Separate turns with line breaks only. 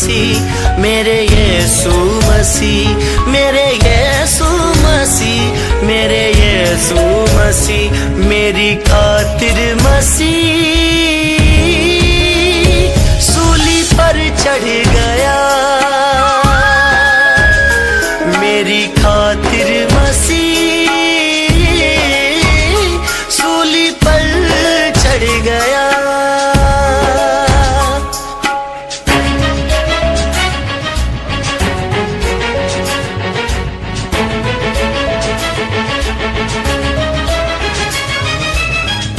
मसीह, मेरे यीशु मसीह, मेरे यीशु मसीह, मेरे यीशु मसीह, मेरी खातिर मसीह सूली पर चढ़